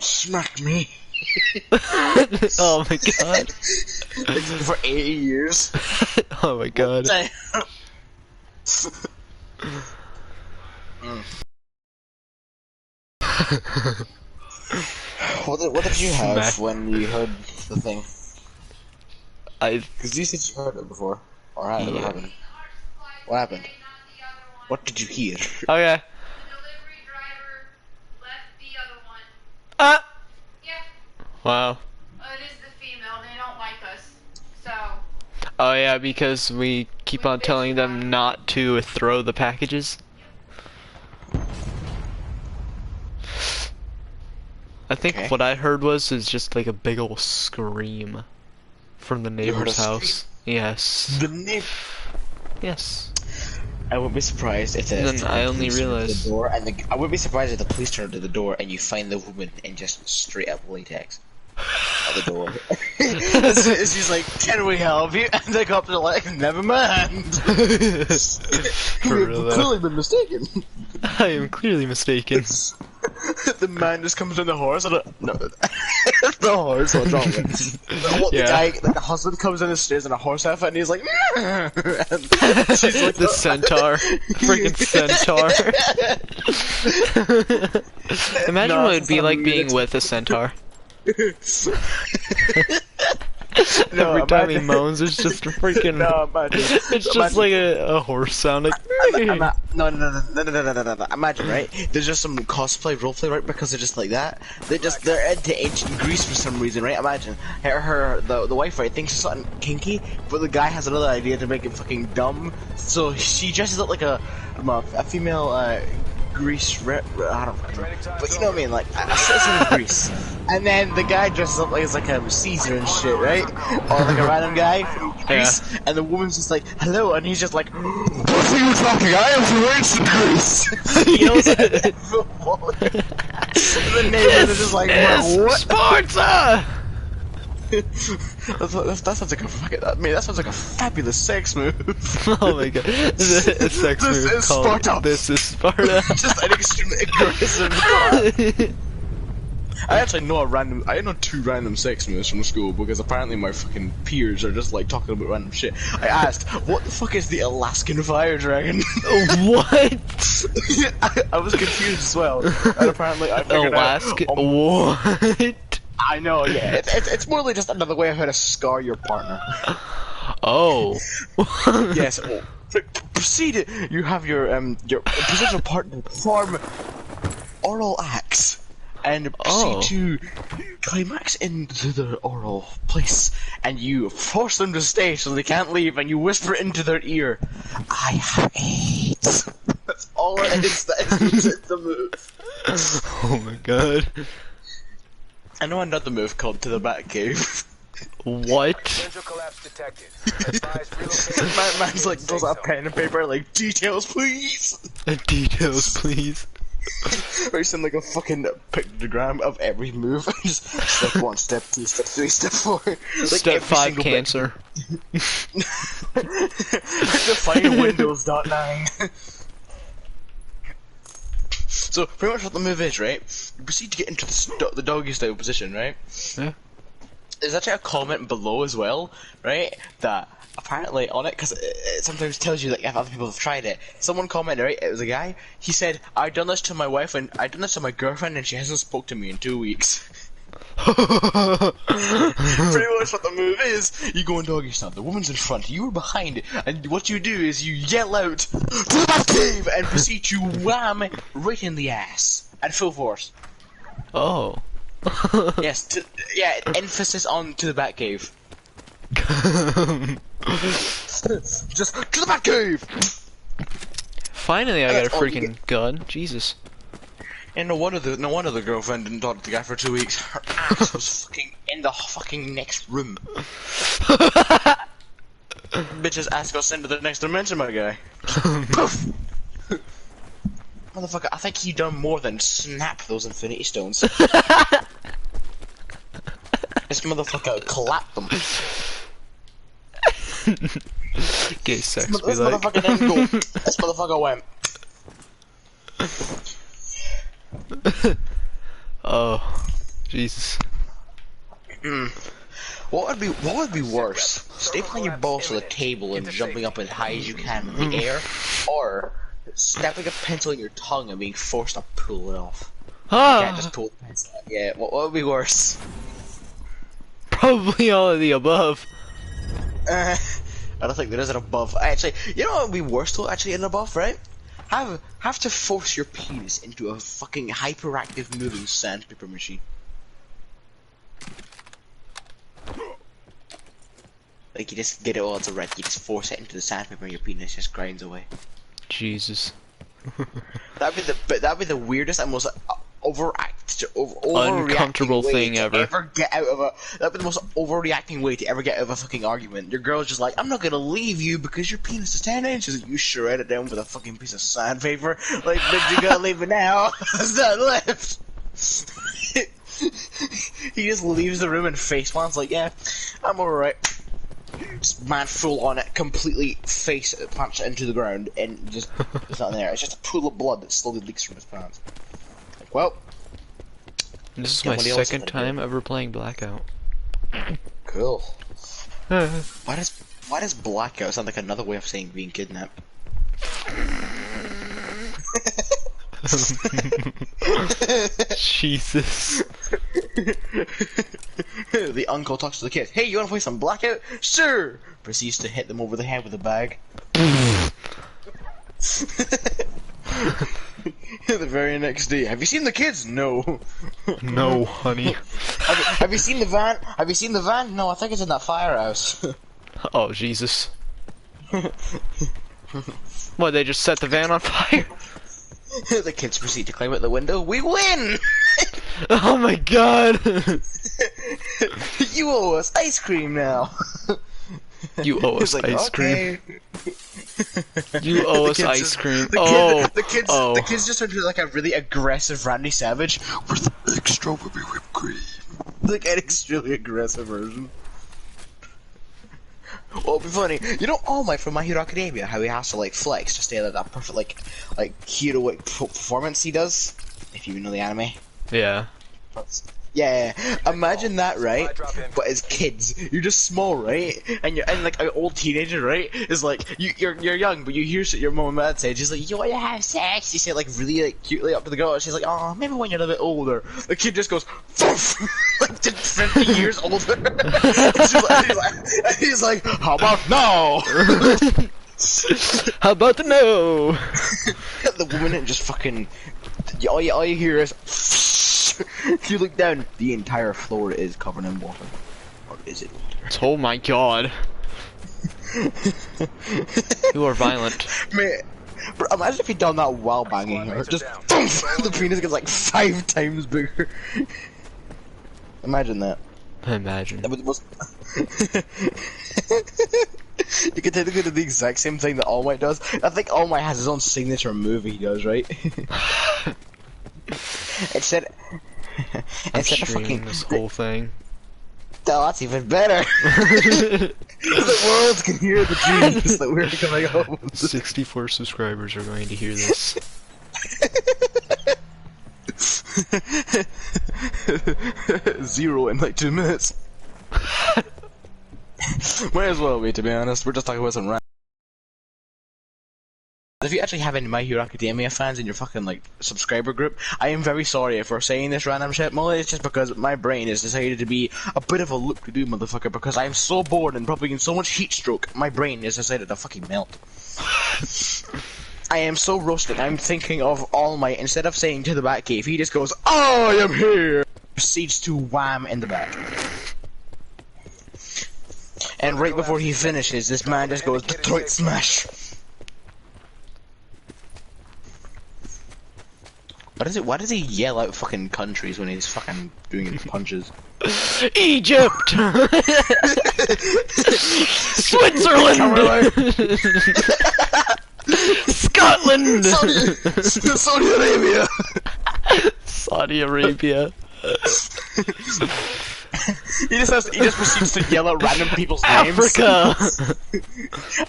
smacked me. Oh my god. For 80 years. Oh my god. What did you have Smack. when you heard the thing? I Because you said you heard it before. Or had it Yeah. happen. What happened? What did you hear? Oh yeah. Delivery driver left the other one. Ah. Yeah. Wow. It is the female. They don't like us. So. Oh yeah, because we keep on telling them not to throw the packages. I think Okay. what I heard was just like a big ol' scream from the heard neighbor's a house. Yes. The neighbor. Yes. I wouldn't be surprised if And then I only police turned to realized. the door, and I wouldn't be surprised if the police turned to the door and you find the woman in just straight up latex at the door. She's like, "Can we help you?" And they go up to like, "Never mind." For real You've though. clearly been mistaken. I am clearly mistaken. The man just comes on the horse and no, the horse. What's wrong with it? Yeah. The guy, the husband comes in the stairs in a horse outfit and he's like, and she's like, The centaur. Freaking centaur. Imagine what it'd be like being with a centaur. No, Every time he imagine- moans, it's just a freaking. No, imagine. It's just like a horse sound, like. No. Imagine, right? There's just some cosplay, roleplay, right? Because they're just like that. They're into ancient Greece for some reason, right? Imagine the wife, right, thinks it's something kinky, but the guy has another idea to make it fucking dumb. So she dresses up like a female Greece rep. I don't fucking know, but you know what I mean, like a citizen of Greece. And then the guy dresses up like it's like a Caesar and shit, right? Or like a random guy from Greece, and the woman's just like, "Hello," and he's just like, "What are you talking? I am from ancient Greece." He yells at everyone. The neighbors are just like, "What?" Sparta! That sounds like a fucking. I mean, that sounds like a fabulous sex move. Oh my god. The sex This move is called Sparta. This is Sparta. Just an extremely aggressive. I actually know I know 2 random sex moves from school because apparently my fucking peers are just like talking about random shit. I asked, what the fuck is the Alaskan fire dragon? What? I was confused as well. And apparently I figured Alaska? out. What? I know, yeah. It's more like just another way of how to scar your partner. Oh. Yes. Proceed. You have your potential partner perform oral acts. And proceed to climax into the oral place, and you force them to stay so they can't leave, and you whisper into their ear, "I have AIDS." That's all it is. That is the move. Oh my god. I know another move called "To the Batcave." What? Potential collapse detected. Advise relocation. Man's like pulls out a pen and paper, like, "Details, please." Details, please. Or you send like a fucking pictogram of every move. Just step 1, step 2, step 3, step 4. Like Step every 5 single bit. cancer. Define Windows.9. So pretty much what the move is, right? You proceed to get into the doggy style position, right? Yeah. There's actually a comment below as well, right? That apparently on it, because it sometimes tells you like if other people have tried it. Someone commented, right? It was a guy. He said, "I've done this to my wife and I've done this to my girlfriend, and she hasn't spoke to me in 2 weeks." Pretty much what the move is, you go in doggy style, the woman's in front, you are behind, and what you do is you yell out, "To the Batcave!" and proceed to wham right in the ass at full force. Oh. Yes, yeah, emphasis on "to the Batcave." Just to the Batcave! Finally, I got a That's all you freaking gun. Jesus. And no wonder the girlfriend didn't talk to the guy for 2 weeks. Her ass was fucking in the fucking next room. Bitch's ass got sent to the next dimension, my guy. Poof! Motherfucker, I think he done more than snap those infinity stones. This motherfucker clapped them. Gay sex This be like. motherfucker didn't go. This motherfucker went. Oh. Jesus. What would be worse? Stapling your balls to the table and jumping up as high as you can in the air, or snapping a pencil in your tongue and being forced to pull it off? You can't just pull the pencil out. Yeah, what would be worse? Probably all of the above. I don't think there is an above. Actually, you know what would be worse though? Actually, an above, right? Have to force your penis into a fucking hyperactive moving sandpaper machine. Like you just get it all to red, you just force it into the sandpaper and your penis just grinds away. Jesus. That'd be the weirdest and most uncomfortable thing ever. Get out of a. That'd be the most overreacting way to ever get out of a fucking argument. Your girl's just like, I'm not gonna leave you because your penis is 10 inches. And you shred it down with a fucking piece of sandpaper. Like, bitch, you gotta leave it now. There's nothing left. He just leaves the room and face plants like, yeah, I'm alright. Man, full on it, completely face plants into the ground, and just there's nothing there. It's just a pool of blood that slowly leaks from his pants. Like, well, this is my second time ever playing Blackout. Cool. Why does Blackout sound like another way of saying being kidnapped? Jesus. The uncle talks to the kids. Hey, you wanna play some Blackout? Sure! Proceeds to hit them over the head with a bag. The very next day. Have you seen the kids? No. No, honey. Have you seen the van? Have you seen the van? No, I think it's in that firehouse. Oh, Jesus. What, they just set the van on fire? The kids proceed to climb out the window. We win! Oh my god! You owe us ice cream now. You owe us like, ice okay. cream. You owe us ice cream. The kids just turned into like a really aggressive Randy Savage with extra whipped cream. Like an extremely aggressive version. Well, it'd be funny. You know All Might from My Hero Academia, how he has to like flex to stay at that perfect like heroic performance he does. If you know the anime. Yeah. Yeah, imagine that, right? But as kids, you're just small, right? And like an old teenager, right? Is like you're young, but you hear shit your mom and dad say. She's like, "You want to have sex?" You say it like really like cutely up to the girl. And she's like, "Oh, maybe when you're a bit older." The kid just goes, like 50 years older. He's like, "How about now?" How about the no? The woman just fucking. All you hear is. You look down, the entire floor is covered in water. Or is it water? Oh my god. You are violent. Man, bro, imagine if he'd done that while banging her. Just the penis gets like 5 times bigger. Imagine that. Imagine. That was You could technically do the exact same thing that All Might does. I think All Might has his own signature move he does, right? Instead of fucking this whole thing. Oh, that's even better. The world can hear the dreams that we're coming home. 64 subscribers are going to hear this. 0 in like 2 minutes. Might as well be, to be honest. We're just talking about some random. If you actually have any My Hero Academia fans in your fucking like subscriber group, I am very sorry for saying this random shit. Mostly it's just because my brain has decided to be a bit of a look-to-do motherfucker because I'm so bored and probably in so much heat stroke, my brain has decided to fucking melt. I am so roasted, I'm thinking of All Might. Instead of saying to the Batcave, he just goes, I am here! Proceeds to wham in the back. And right before he finishes, this man just goes, Detroit Smash! Why does he yell out fucking countries when he's fucking doing his punches? Egypt! Switzerland! Scotland! Saudi Arabia! Saudi Arabia. He just proceeds to yell out random people's names. Africa!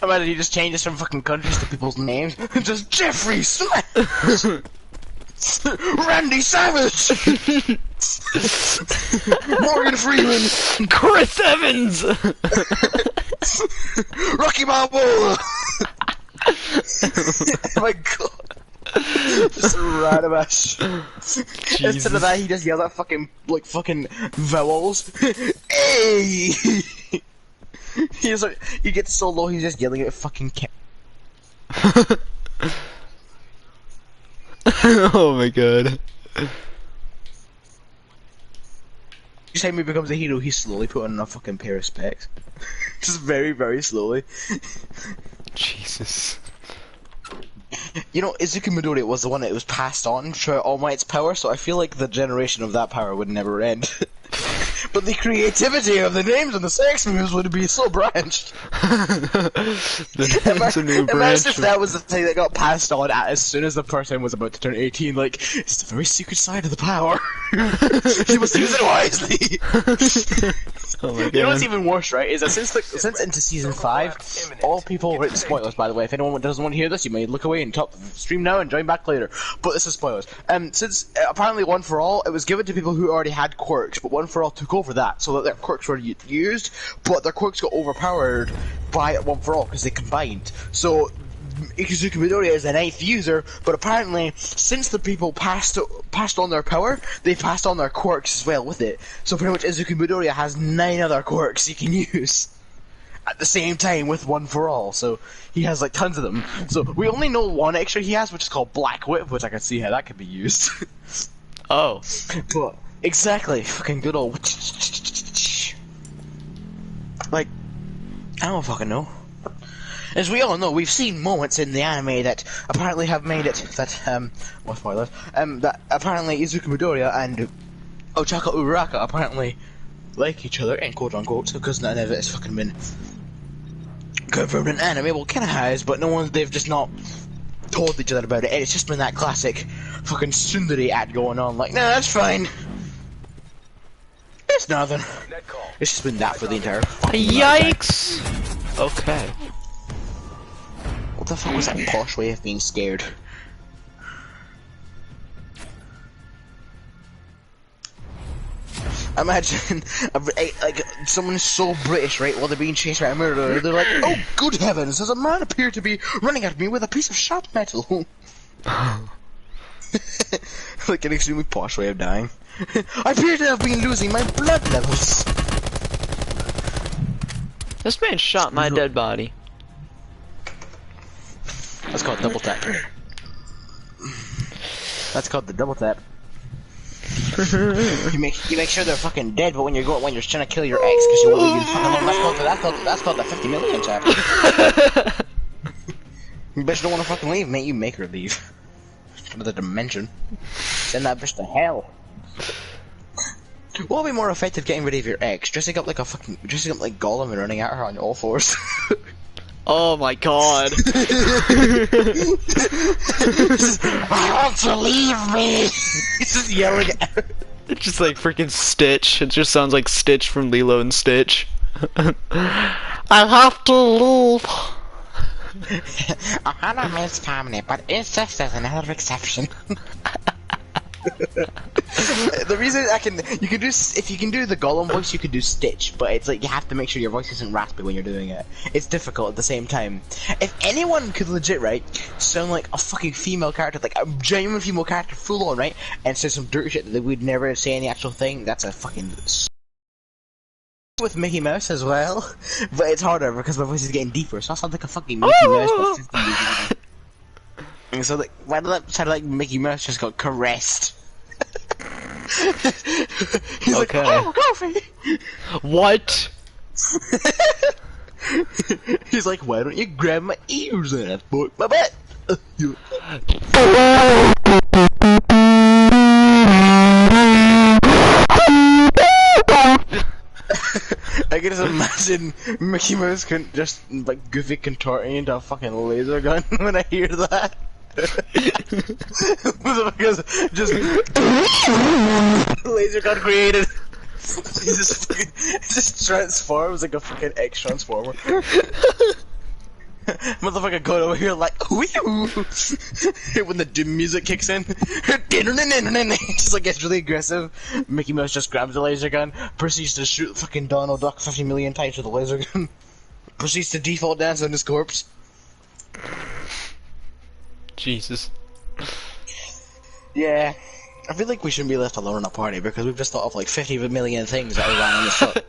Imagine he just changes from fucking countries to people's names. Just Jeffrey Smash! Randy Savage! Morgan Freeman! Chris Evans! Rocky Balboa! Oh my god. Just random ass. Instead of that, he just yelled at fucking vowels. Hey! He's like, he gets so low, he's just yelling at fucking Oh my god. Each time he becomes a hero, he's slowly putting on a fucking pair of specs. Just very, very slowly. Jesus. You know, Izuku Midoriya was the one that was passed on throughout All Might's power, so I feel like the generation of that power would never end. But the creativity of the names and the sex moves would be so branched. The name's a new Imagine branch. if that was the thing that got passed on as soon as the person was about to turn 18, like, it's the very secret side of the power. You must use it wisely. Oh my god. You know what's even worse, right, is that since into Season 5, all people, right, spoilers by the way, if anyone doesn't want to hear this, you may look away and stop the stream now and join back later, but this is spoilers. Since apparently One For All, it was given to people who already had quirks, but One For All took over that, so that their quirks were used, but their quirks got overpowered by One For All, because they combined. So, Izuku Midoriya is the 9th user, but apparently, since the people passed on their power, they passed on their quirks as well with it. So pretty much Izuku Midoriya has 9 other quirks he can use at the same time with One For All, so he has like tons of them. So we only know one extra he has, which is called Black Whip, which I can see how that could be used. Oh. But, exactly, fucking good old... Like, I don't fucking know. As we all know, we've seen moments in the anime that apparently have made it that, well, spoilers, that apparently Izuku Midoriya and Ochaka Uraraka apparently like each other, and quote-unquote, because none of it has fucking been confirmed in anime. Well, kinda has, but they've just not told each other about it, and it's just been that classic fucking tsundere act going on, like, nah, that's fine. It's nothing. It's just been that for the entire fucking Yikes! Okay. What the fuck was that posh way of being scared? Imagine, like, someone so British, right, while they're being chased by a murderer, they're like, oh, good heavens, there's a man appeared to be running at me with a piece of sharp metal. Like an extremely posh way of dying. I appear to have been losing my blood levels. This man shot my dead body. That's called double tap. That's called the double tap. you make sure they're fucking dead, but when you're trying to kill your ex because you want to leave you fucking alone, that's called the 50 million tap. You bitch don't want to fucking leave, mate. You make her leave. Another dimension. Send that bitch to hell. What would be more effective getting rid of your ex? Dressing up like Gollum and running at her on all fours. Oh my god. I want to leave me! He's just yelling at her. It's just like freaking Stitch. It just sounds like Stitch from Lilo and Stitch. I have to leave. Ohana means family, but incest is another exception. The reason if you can do the Gollum voice, you can do Stitch, but it's like you have to make sure your voice isn't raspy when you're doing it. It's difficult at the same time. If anyone could legit, right, sound like a fucking female character, like a genuine female character, full on, right, and say some dirty shit that we'd never say any actual thing, that's a fucking... With Mickey Mouse as well, but it's harder because my voice is getting deeper, so I sound like a fucking Mickey Mouse. But 50 years ago. And so, like, why did that sound like Mickey Mouse just got caressed? He's Okay. like, oh, coffee! What? He's like, why don't you grab my ears and I put my butt? I can just imagine Mickey Mouse just like goofy contorting into a fucking laser gun when I hear that. Because just laser gun created. He just transforms like a fucking X transformer. Motherfucker going over here like, whoo! When the doom music kicks in, just like gets really aggressive. Mickey Mouse just grabs the laser gun, proceeds to shoot fucking Donald Duck 50 million times with the laser gun, proceeds to default dance on his corpse. Jesus. Yeah. I feel like we shouldn't be left alone in a party because we've just thought of like 50 million things that are random as fuck.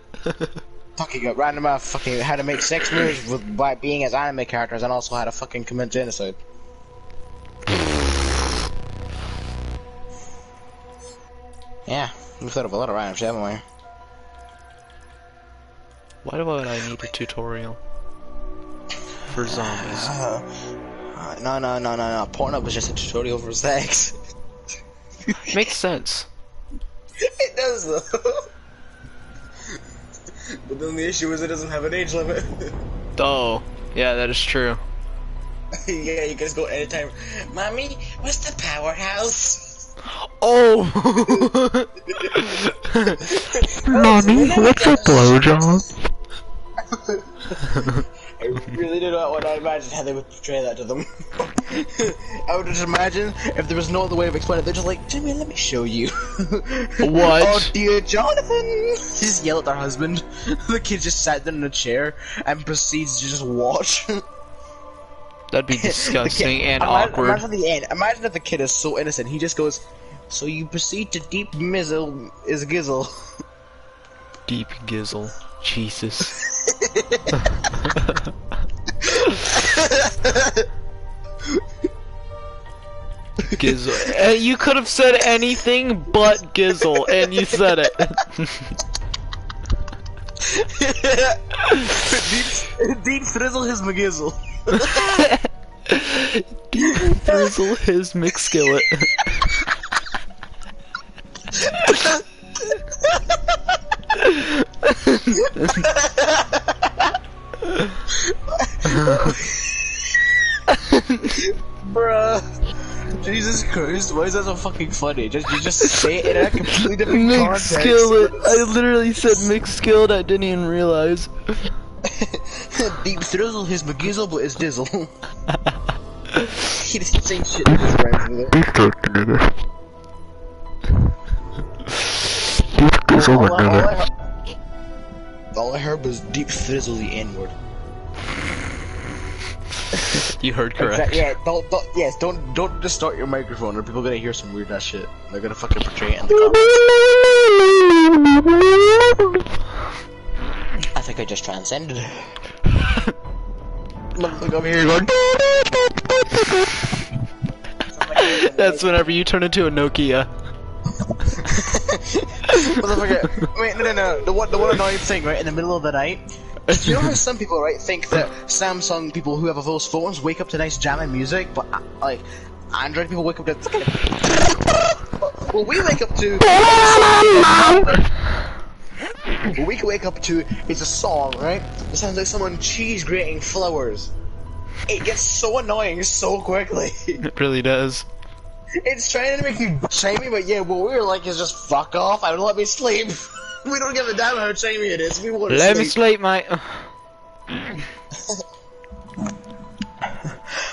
Talking about random fucking how to make sex moves with by being as anime characters and also how to fucking commit genocide. Yeah, we've thought of a lot of random shit, haven't we? Why would I need a tutorial for zombies? No. Pornhub is just a tutorial for sex. Makes sense. It does though. But then the issue is it doesn't have an age limit. Oh, yeah, that is true. Yeah, you guys go anytime. Mommy, what's the powerhouse? Oh! Mommy, what's a blowjob? I really do not want to imagine how they would portray that to them. I would just imagine if there was no other way of explaining it, they're just like, Jimmy, let me show you. What? Oh dear Jonathan! Just yell at their husband. The kid just sat there in a chair and proceeds to just watch. That'd be disgusting and imagine, awkward. Imagine the end. Imagine if the kid is so innocent, he just goes, so you proceed to deep mizzle is gizzle. Deep gizzle. Jesus. Gizzle. You could have said anything but gizzle, and you said it. Deep thrizzle his McGizzle. Deep thrizzle his McSkillet. Bruh. Jesus Christ, why is that so fucking funny? You just say it in a completely different context. McSkillet. I literally said McSkillet, I didn't even realize. Deep thrizzle his McGizzle, but it's dizzle. He just saying shit to his friends with it. All I heard was deep thrizzle the N-word. You heard correct. Yeah, don't distort your microphone or people are gonna hear some weird ass shit. They're gonna fucking portray it in the comments. I think I just transcended. Look over here going. That's whenever you turn into a Nokia. Motherfucker, wait, no. The one annoying thing, right, in the middle of the night. You know how some people, right, think that Samsung people who have those phones wake up to nice jamming music, but like Android people wake up to fucking. Well, we wake up to. What we can wake up to is a song, right? It sounds like someone cheese grating flowers. It gets so annoying so quickly. It really does. It's trying to make you chimey, but yeah, what we're like is just fuck off and let me sleep. We don't give a damn how chimey it is. We want to sleep. Let me sleep, mate.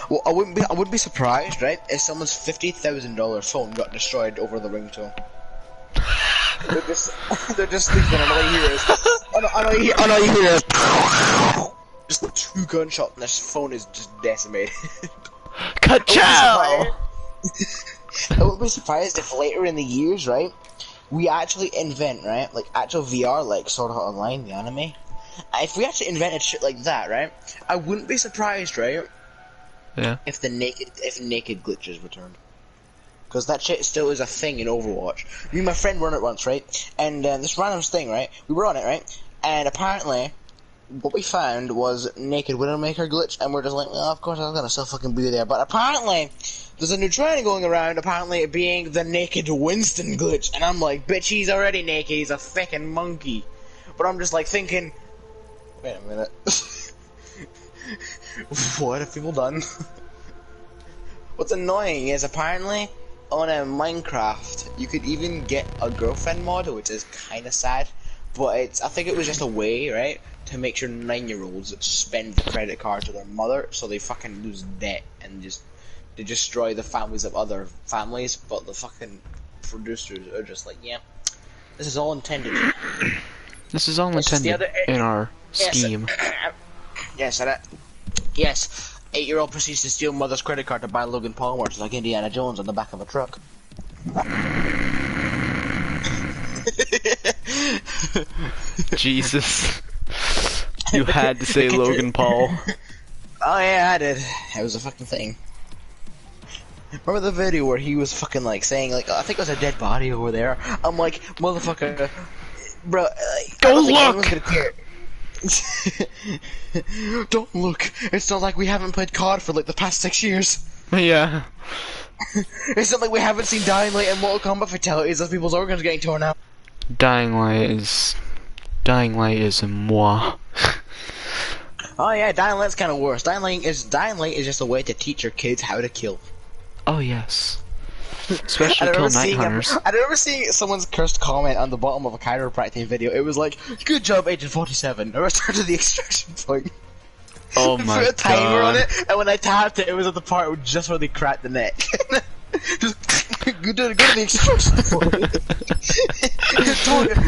Well, I wouldn't be surprised, right, if someone's $50,000 phone got destroyed over the ringtone. They're just sleeping, and all you hear is, all you hear is, just 2 gunshots, and their phone is just decimated. Ka-chow! I wouldn't be surprised if later in the years, right, we actually invent, right, like actual VR, like Sword Art Online, the anime. If we actually invented shit like that, right, I wouldn't be surprised, right, Yeah. if naked glitches returned. Because that shit still is a thing in Overwatch. Me and my friend were on it once, right? And this random thing, right? We were on it, right? And apparently, what we found was naked Widowmaker glitch, and we're just like, well, of course I'm gonna still fucking be there. But apparently, there's a new trend going around, apparently it being the naked Winston glitch. And I'm like, bitch, he's already naked, he's a fucking monkey. But I'm just like thinking, wait a minute. What have people done? What's annoying is apparently on Minecraft you could even get a girlfriend mod, which is kinda sad, but I think it was just a way, right, to make sure 9-year-olds spend the credit card to their mother, so they fucking lose debt and just they destroy the families of other families. But the fucking producers are just like, yeah, this is all intended. This is all This is the intended other- in our Yes. scheme. Yes, yes. 8-year-old proceeds to steal mother's credit card to buy Logan Paul merch like Indiana Jones on the back of a truck. Jesus. You had to say Logan Paul. Oh yeah, I did. It was a fucking thing. Remember the video where he was fucking like saying like, I think it was a dead body over there. I'm like, motherfucker, bro. Go look! Don't look. It's not like we haven't played COD for like the past 6 years. Yeah. It's not like we haven't seen Dying Light and Mortal Kombat fatalities of people's organs getting torn out. Dying Light is moi. Oh yeah, Dying Light's kind of worse. Dying Light is just a way to teach your kids how to kill. Oh yes. Especially kill night hunters. I remember seeing someone's cursed comment on the bottom of a chiropractic video. It was like, "Good job, Agent 47. Now return to the extraction point." Oh Put my a timer on god. it, and when I tapped it, it was at the part just where they cracked the neck. Just go to the extraction point.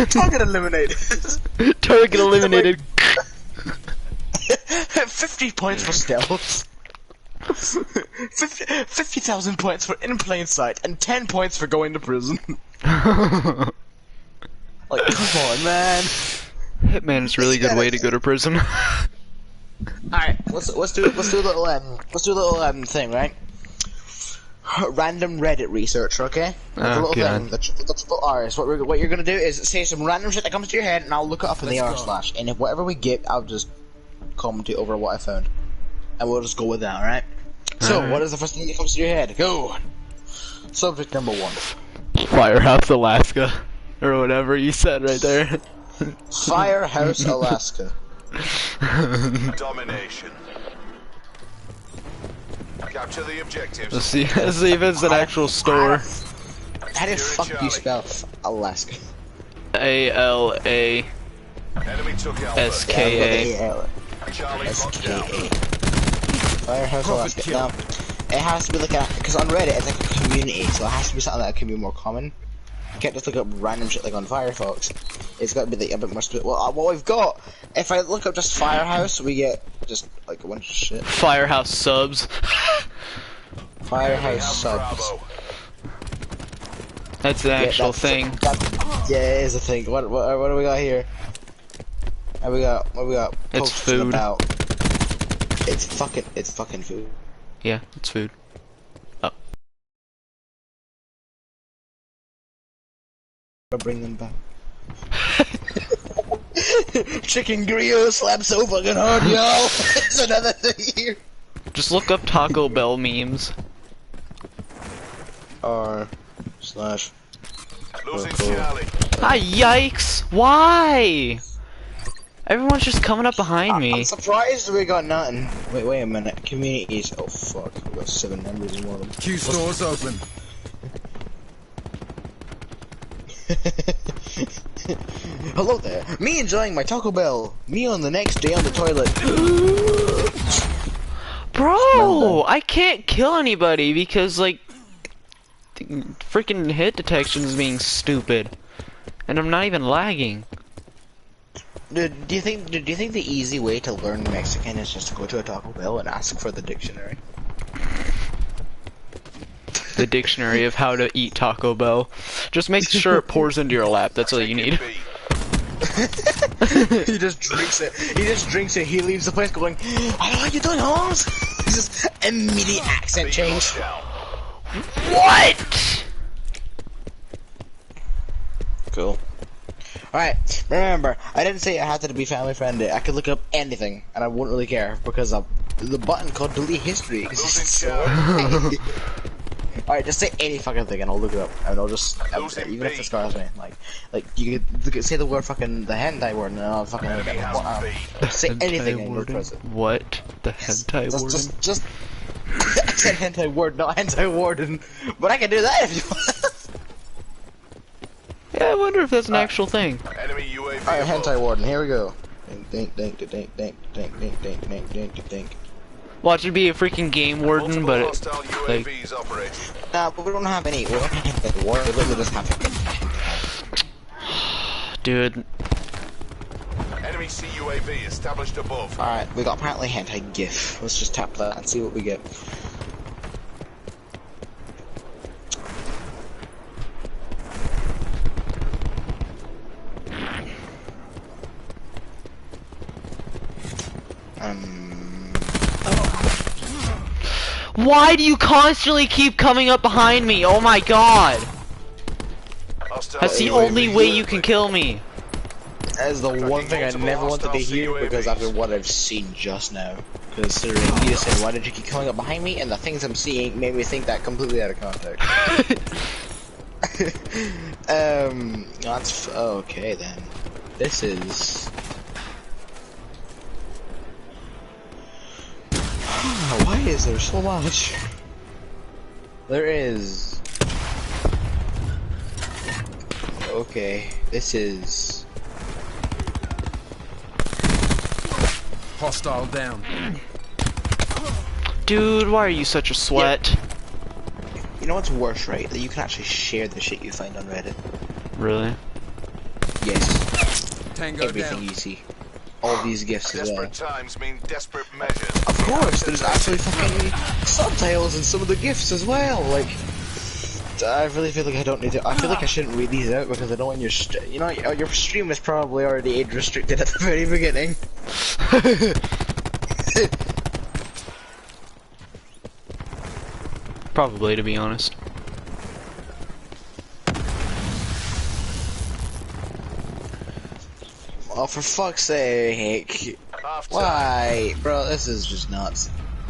Target eliminated. Target eliminated. 50 points for stealth. 50,000 points for in plain sight, and 10 points for going to prison. Like, come on, man. Hitman is a really good way to go to prison. Alright, let's do a little thing, right? Random Reddit research, okay? Like a little thing. The triple R's. What you're gonna do is say some random shit that comes to your head, and I'll look it up in the r/, and if whatever we get, I'll just commentate over what I found, and we'll just go with that, alright? So, what is the first thing that comes to your head? Go! Subject number 1. Firehouse, Alaska. Or whatever you said right there. Firehouse, Alaska. Domination. Capture the objectives. Let's see if it's an actual store. How the fuck do you spell Alaska? A-L-A-S-K-A. Enemy took Alpha. Charlie locked down. Firehouse, Alaska. Now, it has to be like because on Reddit it's like a community, so it has to be something that can be more common. You can't just look up random shit like on Firefox. It's got to be like a bit more well, what we've got, if I look up just Firehouse, we get just like a bunch of shit. Firehouse subs. Firehouse subs. Bravo. That's an actual thing. Yeah, it is a thing. What do we got here? What we got? It's Posts food. About. It's fucking food. Yeah, it's food. Oh. I'll bring them back. Chicken grill slap so fucking hard, y'all. It's another thing here. Just look up Taco Bell memes. R/. Losing Charlie. Ah, yikes! Why? Everyone's just coming up behind me. I'm surprised we got nothing. Wait a minute. Communities. Oh fuck. We got 7 members in one of them. Q stores open. Hello there. Me enjoying my Taco Bell. Me on the next day on the toilet. Bro, I can't kill anybody because like the freaking hit detection is being stupid, and I'm not even lagging. Dude, do you think the easy way to learn Mexican is just to go to a Taco Bell and ask for the dictionary? The dictionary of how to eat Taco Bell. Just make sure it pours into your lap. That's all you need. He just drinks it. He leaves the place going, "How are you doing, Holmes?" Just immediate accent change. What? Cool. Alright, remember, I didn't say it had to be family friendly. I could look up anything, and I wouldn't really care, because of the button called delete history exists. So alright, just say any fucking thing, and I'll look it up, and I'll just, even if it scars me, like you could say the word fucking, the hentai word, and I'll fucking look at it. Say anything and you'll press it. What? The hentai warden? Just I said hentai word, not hentai warden, but I can do that if you want. Yeah, I wonder if that's an actual thing. Enemy UAV UAV Alright, above. hentai warden, here we go. Dink, dink, dink, dink, dink, dink, dink, dink, dink, dink, dink. Watch it be a freaking game warden, Multiple but it, hostile like, UAVs operating. Nah, but we don't have any. We don't have hentai warden. We literally just have dude. Enemy CUAV established above. Alright, we got apparently hentai GIF. Let's just tap that and see what we get. Why do you constantly keep coming up behind me? Oh my god! Hostile That's the UAV. only way you can kill me. That is the one thing I never wanted to hear because after what I've seen just now. Considering you just said, why did you keep coming up behind me? And the things I'm seeing made me think that completely out of context. That's okay then. This is. Why is there so much? There is. Okay, this is. Hostile down. Dude, why are you such a sweat? You know what's worse, right? That you can actually share the shit you find on Reddit. Really? Yes. Tango Everything down. you see. All these gifts as well. Desperate times mean desperate measures. Of course, there's actually fucking subtitles in some of the gifts as well. Like, I really feel like I don't need to. I feel like I shouldn't read these out because I know when your your stream is probably already age restricted at the very beginning. Probably, to be honest. Oh, for fuck's sake! Half time. Why, bro? This is just nuts.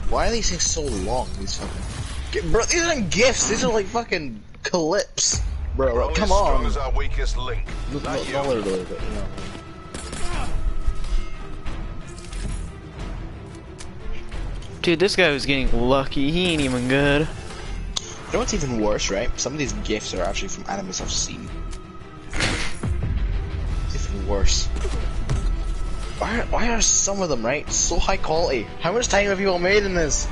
Why are these things so long? These fucking bro, these aren't gifts. These are like fucking clips, bro. We're Like, only come as strong on. as our weakest link. Look, Not look, you. look a little bit, you know. Dude, this guy was getting lucky. He ain't even good. You know what's even worse, right? Some of these gifts are actually from animes I've seen. It's even worse. Why are some of them, right, so high quality? How much time have you all made in this?